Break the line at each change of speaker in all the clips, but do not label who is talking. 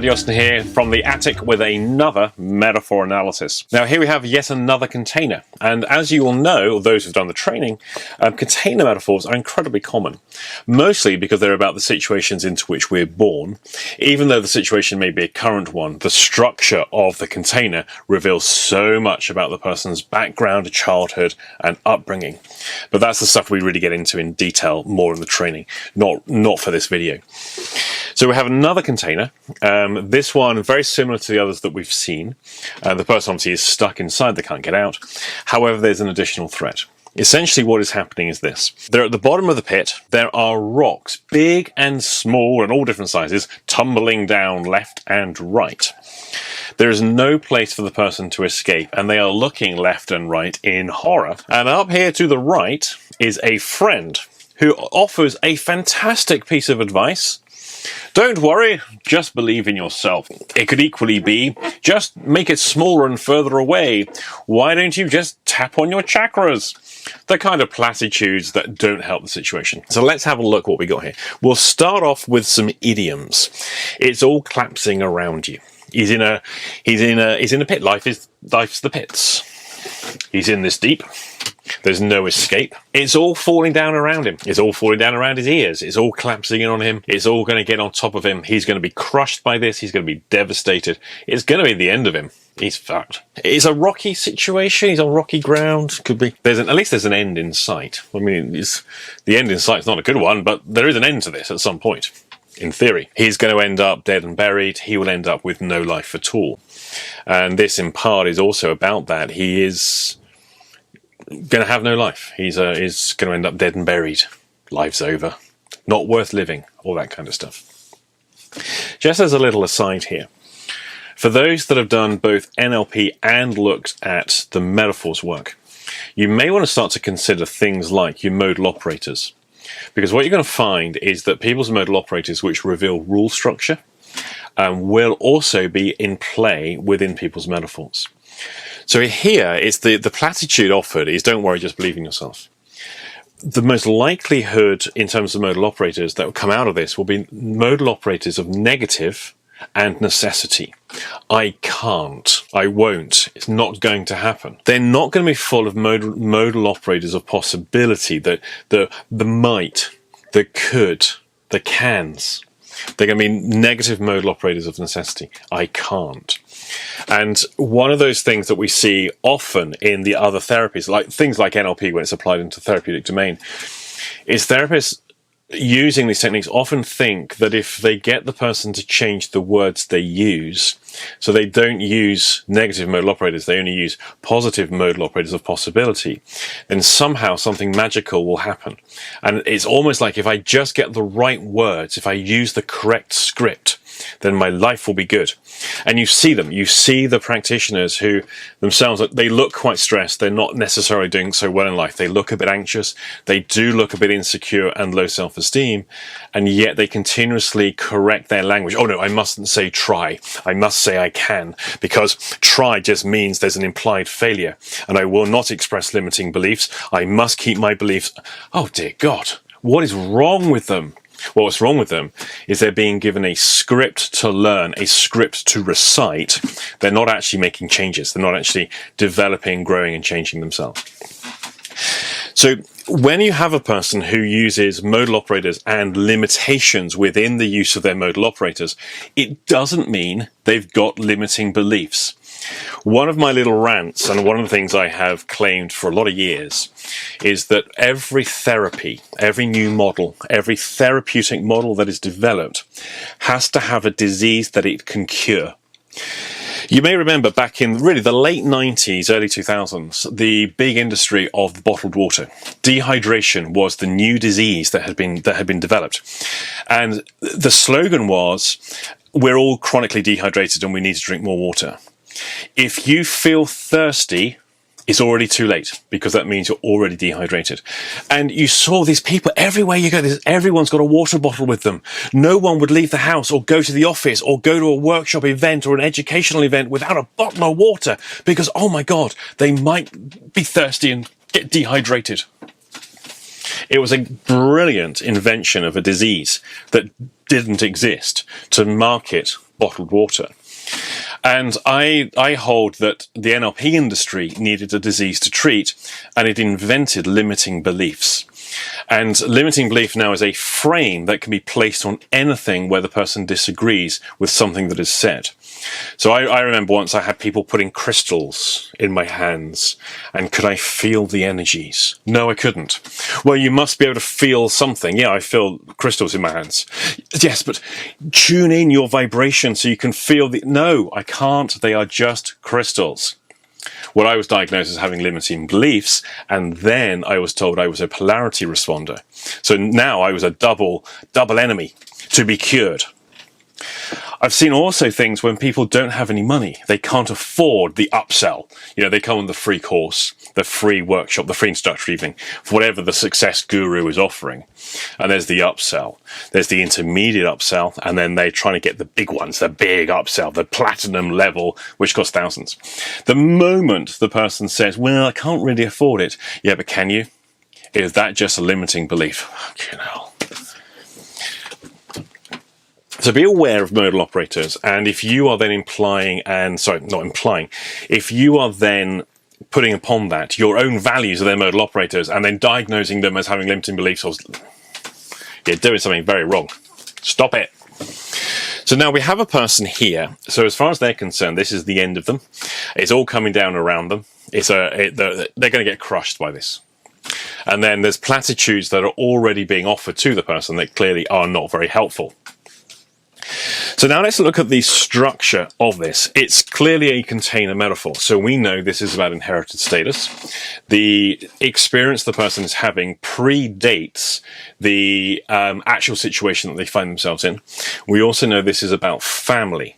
Andy Austin here from the attic with another metaphor analysis. Now here we have yet another container, and as you will know, or those who've done the training, container metaphors are incredibly common, mostly because they're about the situations into which we're born. Even though the situation may be a current one, the structure of the container reveals so much about the person's background, childhood and upbringing. But that's the stuff we really get into in detail more in the training, not for this video. So we have another container, this one very similar to the others that we've seen. The person obviously is stuck inside, they can't get out. However, there's an additional threat. Essentially what is happening is this. There at the bottom of the pit, there are rocks, big and small and all different sizes, tumbling down left and right. There is no place for the person to escape, and they are looking left and right in horror. And up here to the right is a friend who offers a fantastic piece of advice. Don't worry, just believe in yourself. It could equally be, just make it smaller and further away. Why don't you just tap on your chakras? The kind of platitudes that don't help the situation. So let's have a look what we got here. We'll start off with some idioms. It's all collapsing around you. He's in a pit. Life's the pits. He's in this deep. There's no escape. It's all falling down around him. It's all falling down around his ears. It's all collapsing in on him. It's all going to get on top of him. He's going to be crushed by this. He's going to be devastated. It's going to be the end of him. He's fucked. It's a rocky situation. He's on rocky ground. Could be. At least there's an end in sight. I mean, the end in sight's not a good one, but there is an end to this at some point. In theory, he's going to end up dead and buried. He will end up with no life at all. And this, in part, is also about that. He is going to have no life. He's going to end up dead and buried. Life's over. Not worth living. All that kind of stuff. Just as a little aside here, for those that have done both NLP and looked at the metaphors work, you may want to start to consider things like your modal operators. Because what you're going to find is that people's modal operators which reveal rule structure will also be in play within people's metaphors. So here, it's the platitude offered is don't worry, just believe in yourself. The most likelihood in terms of modal operators that will come out of this will be modal operators of negative and necessity. I can't. I won't. It's not going to happen. They're not going to be full of modal operators of possibility, the might, the could, the cans. They're going to be negative modal operators of necessity. I can't. And one of those things that we see often in the other therapies, like things like NLP when it's applied into the therapeutic domain, is therapists using these techniques often think that if they get the person to change the words they use, so they don't use negative modal operators, they only use positive modal operators of possibility, then somehow something magical will happen. And it's almost like if I just get the right words, if I use the correct script, then my life will be good. And you see them. You see the practitioners who themselves, they look quite stressed. They're not necessarily doing so well in life. They look a bit anxious. They do look a bit insecure and low self-esteem. And yet they continuously correct their language. Oh no, I mustn't say try. I must say I can, because try just means there's an implied failure. And I will not express limiting beliefs. I must keep my beliefs. Oh dear God, what is wrong with them? Well, what's wrong with them is they're being given a script to learn, a script to recite. They're not actually making changes. They're not actually developing, growing and changing themselves. So when you have a person who uses modal operators and limitations within the use of their modal operators, it doesn't mean they've got limiting beliefs. One of my little rants, and one of the things I have claimed for a lot of years, is that every therapy, every new model, every therapeutic model that is developed has to have a disease that it can cure. You may remember back in really the late 90s, early 2000s, the big industry of bottled water. Dehydration was the new disease that had been developed. And the slogan was, we're all chronically dehydrated and we need to drink more water. If you feel thirsty, it's already too late, because that means you're already dehydrated. And you saw these people everywhere you go. Everyone's got a water bottle with them. No one would leave the house or go to the office or go to a workshop event or an educational event without a bottle of water, because, oh my God, they might be thirsty and get dehydrated. It was a brilliant invention of a disease that didn't exist to market bottled water. And I hold that the NLP industry needed a disease to treat, and it invented limiting beliefs. And limiting belief now is a frame that can be placed on anything where the person disagrees with something that is said. So I remember once I had people putting crystals in my hands, and could I feel the energies? No, I couldn't. Well, you must be able to feel something. Yeah, I feel crystals in my hands. Yes, but tune in your vibration so you can feel the... No, I can't. They are just crystals. Well, I was diagnosed as having limiting beliefs, and then I was told I was a polarity responder. So now I was a double enemy to be cured. I've seen also things when people don't have any money. They can't afford the upsell. You know, they come on the free course, the free workshop, the free instructor evening, whatever the success guru is offering. And there's the upsell. There's the intermediate upsell, and then they're trying to get the big ones, the big upsell, the platinum level, which costs thousands. The moment the person says, well, I can't really afford it. Yeah, but can you? Is that just a limiting belief? Fucking hell. So be aware of modal operators, and if you are then if you are then putting upon that your own values of their modal operators and then diagnosing them as having limiting beliefs, or you're doing something very wrong. Stop it. So now we have a person here. So as far as they're concerned, this is the end of them. It's all coming down around them. They're going to get crushed by this. And then there's platitudes that are already being offered to the person that clearly are not very helpful. So now let's look at the structure of this. It's clearly a container metaphor. So we know this is about inherited status. The experience the person is having predates the actual situation that they find themselves in. We also know this is about family.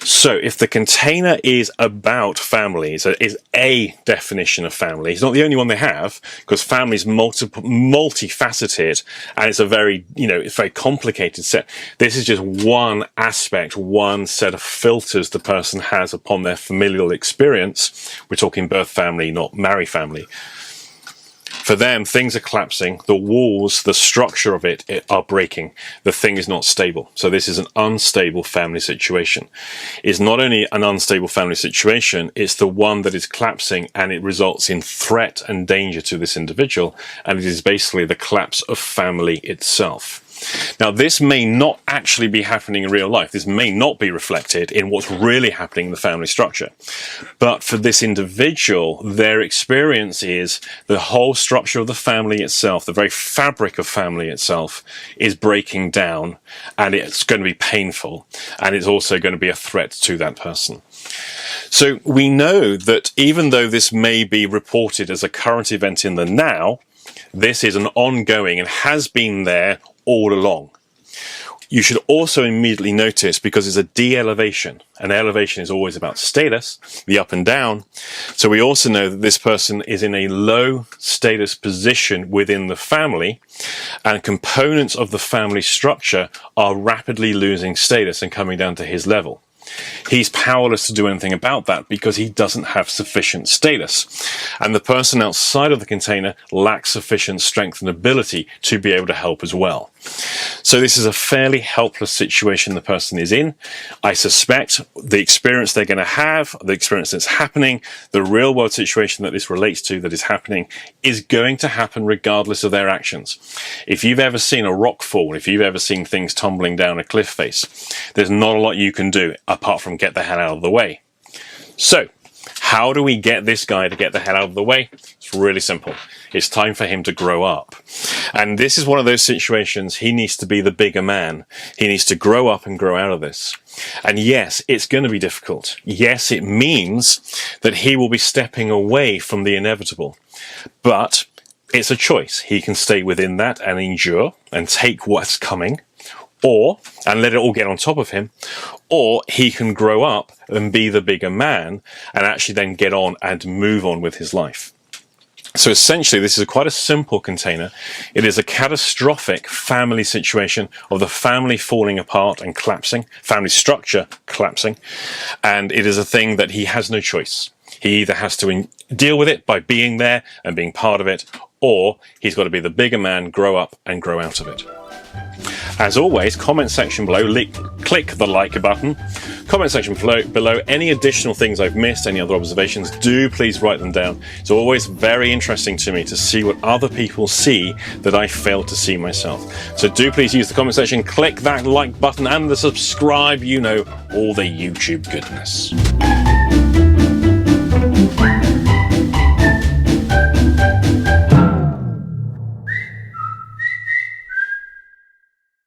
So if the container is about family, so is a definition of family, it's not the only one they have, because family is multifaceted, and it's a very, it's very complicated set. This is just one aspect, one set of filters the person has upon their familial experience. We're talking birth family, not marry family. For them, things are collapsing. The walls, the structure of it are breaking. The thing is not stable. So this is an unstable family situation. It's not only an unstable family situation, it's the one that is collapsing, and it results in threat and danger to this individual. And it is basically the collapse of family itself. Now, this may not actually be happening in real life. This may not be reflected in what's really happening in the family structure. But for this individual, their experience is the whole structure of the family itself, the very fabric of family itself, is breaking down, and it's going to be painful, and it's also going to be a threat to that person. So we know that even though this may be reported as a current event in the now, this is an ongoing and has been there all along. You should also immediately notice, because it's a de-elevation, and elevation is always about status, the up and down. So we also know that this person is in a low status position within the family, and components of the family structure are rapidly losing status and coming down to his level. He's powerless to do anything about that because he doesn't have sufficient status. And the person outside of the container lacks sufficient strength and ability to be able to help as well. So this is a fairly helpless situation the person is in. I suspect the experience they're going to have, the experience that's happening, the real world situation that this relates to that is happening, is going to happen regardless of their actions. If you've ever seen a rock fall, if you've ever seen things tumbling down a cliff face, there's not a lot you can do apart from get the hell out of the way. So, how do we get this guy to get the hell out of the way? It's really simple. It's time for him to grow up. And this is one of those situations he needs to be the bigger man. He needs to grow up and grow out of this. And yes, it's going to be difficult. Yes, it means that he will be stepping away from the inevitable. But it's a choice. He can stay within that and endure and take what's coming, and let it all get on top of him, or he can grow up and be the bigger man and actually then get on and move on with his life. So essentially, this is quite a simple container. It is a catastrophic family situation of the family falling apart and collapsing, family structure collapsing, and it is a thing that he has no choice. He either has to deal with it by being there and being part of it, or he's got to be the bigger man, grow up and grow out of it. As always, comment section below, click the like button. Comment section below any additional things I've missed, any other observations, do please write them down. It's always very interesting to me to see what other people see that I failed to see myself. So do please use the comment section, click that like button and the subscribe, all the YouTube goodness.